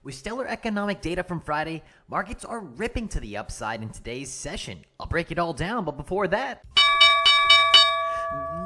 With stellar economic data from Friday, markets are ripping to the upside in today's session. I'll break it all down, but before that,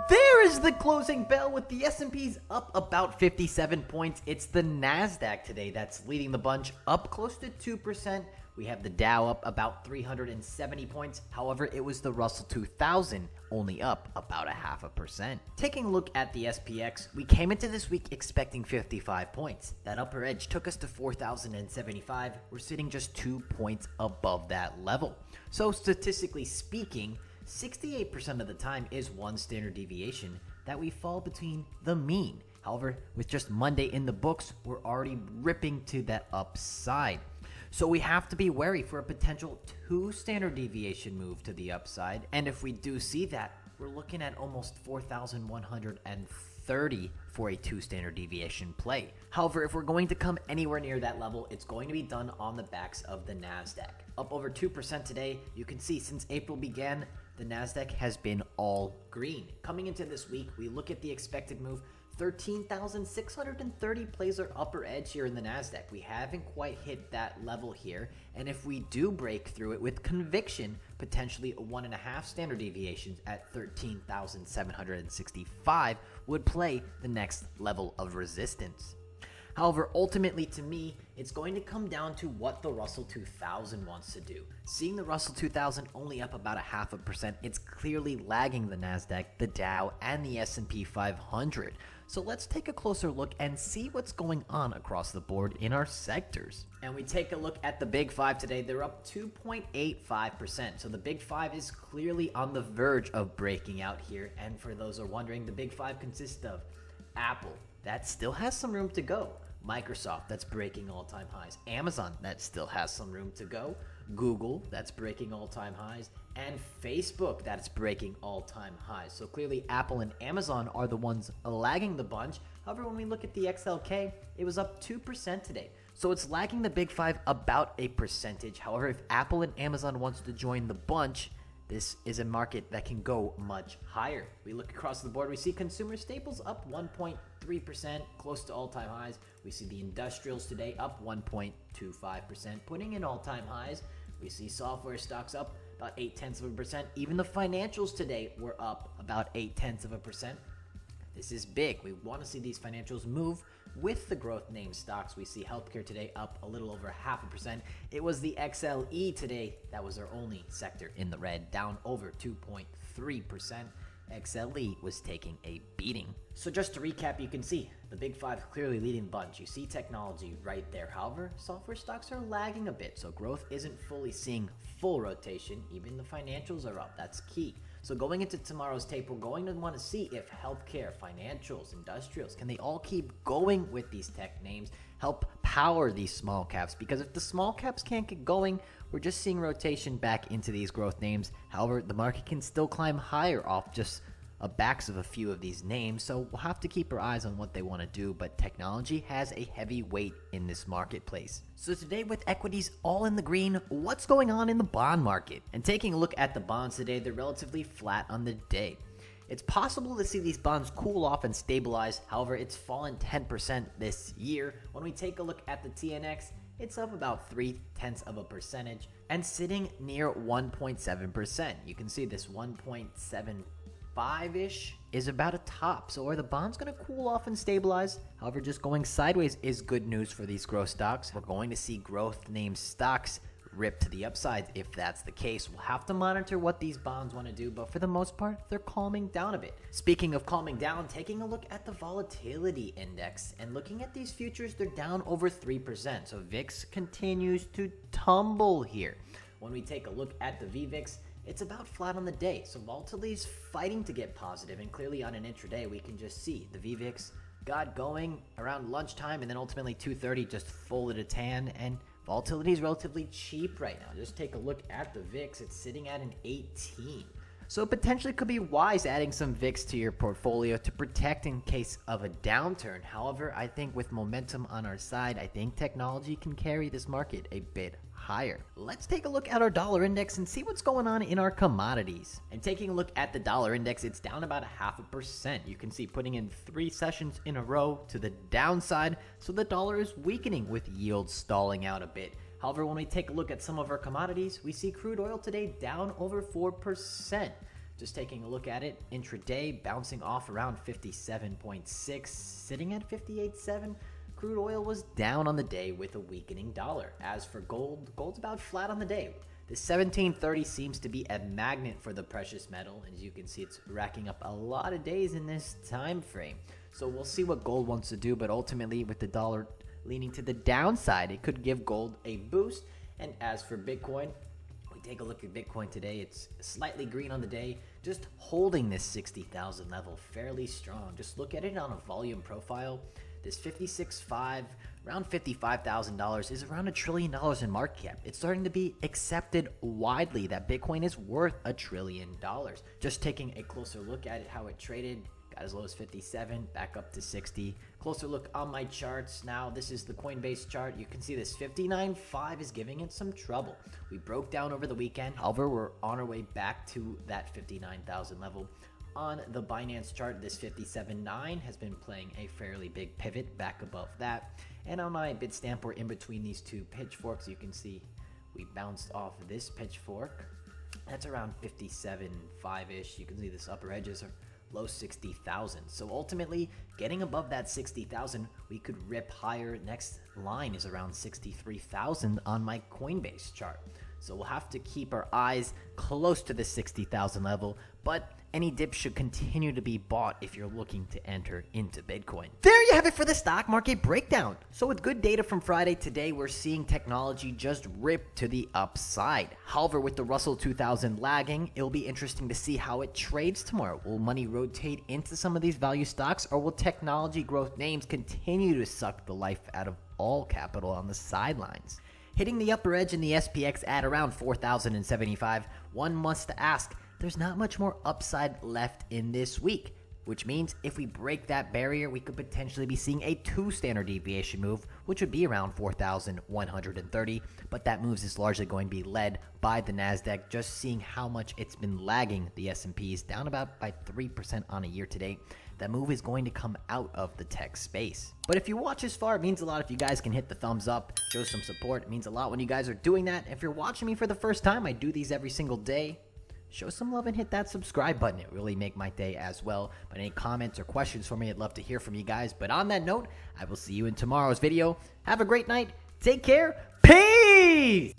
there is the closing bell with the S&Ps up about 57 points. It's the Nasdaq today that's leading the bunch, up close to 2%. We have the Dow up about 370 points. However, it was the Russell 2000 only up about 0.5%. Taking a look at the SPX, we came into this week expecting 55 points. That upper edge took us to 4,075. We're sitting just 2 points above that level. So statistically speaking, 68% of the time is one standard deviation that we fall between the mean. However, with just Monday in the books, we're already ripping to that upside. So we have to be wary for a potential 2 standard deviation move to the upside. And if we do see that, we're looking at almost 4,130 for a 2 standard deviation play. However, if we're going to come anywhere near that level, it's going to be done on the backs of the Nasdaq. Up over 2% today. You can see since April began, the Nasdaq has been all green. Coming into this week, we look at the expected move. 13,630 plays our upper edge here in the Nasdaq. We haven't quite hit that level here, and if we do break through it with conviction, potentially 1.5 standard deviations at 13,765 would play the next level of resistance. However, ultimately to me, it's going to come down to what the Russell 2000 wants to do. Seeing the Russell 2000 only up about 0.5%, it's clearly lagging the Nasdaq, the Dow, and the S&P 500. So let's take a closer look and see what's going on across the board in our sectors. And we take a look at the Big Five today. They're up 2.85%. So the Big Five is clearly on the verge of breaking out here. And for those who are wondering, the Big Five consists of Apple, that still has some room to go. Microsoft, that's breaking all-time highs. Amazon, that still has some room to go. Google, that's breaking all-time highs. And Facebook, that's breaking all-time highs. So clearly Apple and Amazon are the ones lagging the bunch. However, when we look at the XLK, it was up 2% today. So it's lagging the Big Five about a percentage. However, if Apple and Amazon wants to join the bunch, this is a market that can go much higher. We look across the board, we see consumer staples up 1.3%, close to all-time highs. We see the industrials today up 1.25%, putting in all-time highs. We see software stocks up about 0.8%. Even the financials today were up about 0.8%. This is big. We want to see these financials move with the growth name stocks. We see healthcare today up a little over 0.5%. It was the XLE today that was our only sector in the red, down over 2.3%. XLE was taking a beating. So just to recap, you can see the Big Five clearly leading the bunch. You see technology right there. However, software stocks are lagging a bit, so growth isn't fully seeing full rotation. Even the financials are up. That's key. So going into tomorrow's tape, we're going to want to see if healthcare, financials, industrials, can they all keep going with these tech names, help power these small caps? Because if the small caps can't get going, we're just seeing rotation back into these growth names. However, the market can still climb higher off just backs of a few of these names, so we'll have to keep our eyes on what they want to do, but technology has a heavy weight in this marketplace. So today with equities all in the green, what's going on in the bond market? And taking a look at the bonds today, they're relatively flat on the day. It's possible to see these bonds cool off and stabilize. However, it's fallen 10% this year. When we take a look at the TNX, it's up about 0.3% and sitting near 1.7%. You can see this 1.75-ish is about a top. So are the bonds going to cool off and stabilize? However, just going sideways is good news for these growth stocks. We're going to see growth name stocks rip to the upside. If that's the case, we'll have to monitor what these bonds want to do, but for the most part, they're calming down a bit. Speaking of calming down, taking a look at the volatility index and looking at these futures, they're down over 3%. So VIX continues to tumble here. When we take a look at the VVIX, it's about flat on the day. So volatility is fighting to get positive, and clearly on an intraday, we can just see the VVIX got going around lunchtime, and then ultimately 2:30 just folded a tan, and volatility is relatively cheap right now. Just take a look at the VIX. It's sitting at an 18. So it potentially could be wise adding some VIX to your portfolio to protect in case of a downturn. However, I think with momentum on our side, I think technology can carry this market a bit higher. Let's take a look at our dollar index and see what's going on in our commodities. And taking a look at the dollar index, it's down about 0.5%. You can see putting in 3 sessions in a row to the downside, so the dollar is weakening with yields stalling out a bit. However, when we take a look at some of our commodities, we see crude oil today down over 4%. Just taking a look at it, intraday bouncing off around 57.6, sitting at 58.7. Crude oil was down on the day with a weakening dollar. As for gold, gold's about flat on the day. The 1730 seems to be a magnet for the precious metal. As you can see, it's racking up a lot of days in this time frame. So we'll see what gold wants to do, but ultimately with the dollar leaning to the downside, it could give gold a boost. And as for Bitcoin, we take a look at Bitcoin today, it's slightly green on the day, just holding this 60,000 level fairly strong. Just look at it on a volume profile. This 56.5, around $55,000 is around $1 trillion in market cap. It's starting to be accepted widely that Bitcoin is worth $1 trillion. Just taking a closer look at it, how it traded, got as low as 57, back up to 60. Closer look on my charts now. This is the Coinbase chart. You can see this 59.5 is giving it some trouble. We broke down over the weekend. However, we're on our way back to that 59,000 level. On the Binance chart, this 57.9 has been playing a fairly big pivot back above that. And on my Bitstamp, we're in between these two pitchforks. You can see we bounced off this pitchfork. That's around 57.5-ish. You can see this upper edges are low 60,000. So ultimately, getting above that 60,000, we could rip higher. Next line is around 63,000 on my Coinbase chart. So we'll have to keep our eyes close to the 60,000 level, but any dip should continue to be bought if you're looking to enter into Bitcoin. There you have it for the stock market breakdown. So with good data from Friday, today we're seeing technology just rip to the upside. However, with the Russell 2000 lagging, it'll be interesting to see how it trades tomorrow. Will money rotate into some of these value stocks, or will technology growth names continue to suck the life out of all capital on the sidelines? Hitting the upper edge in the SPX at around 4,075, one must ask, there's not much more upside left in this week, which means if we break that barrier, we could potentially be seeing a 2 standard deviation move, which would be around 4,130, but that move is largely going to be led by the Nasdaq, just seeing how much it's been lagging. The S&P is down about by 3% on a year to date. That move is going to come out of the tech space. But if you watch this far, it means a lot if you guys can hit the thumbs up, show some support. It means a lot when you guys are doing that. If you're watching me for the first time, I do these every single day. Show some love and hit that subscribe button. It really make my day as well. But any comments or questions for me, I'd love to hear from you guys. But on that note, I will see you in tomorrow's video. Have a great night. Take care. Peace!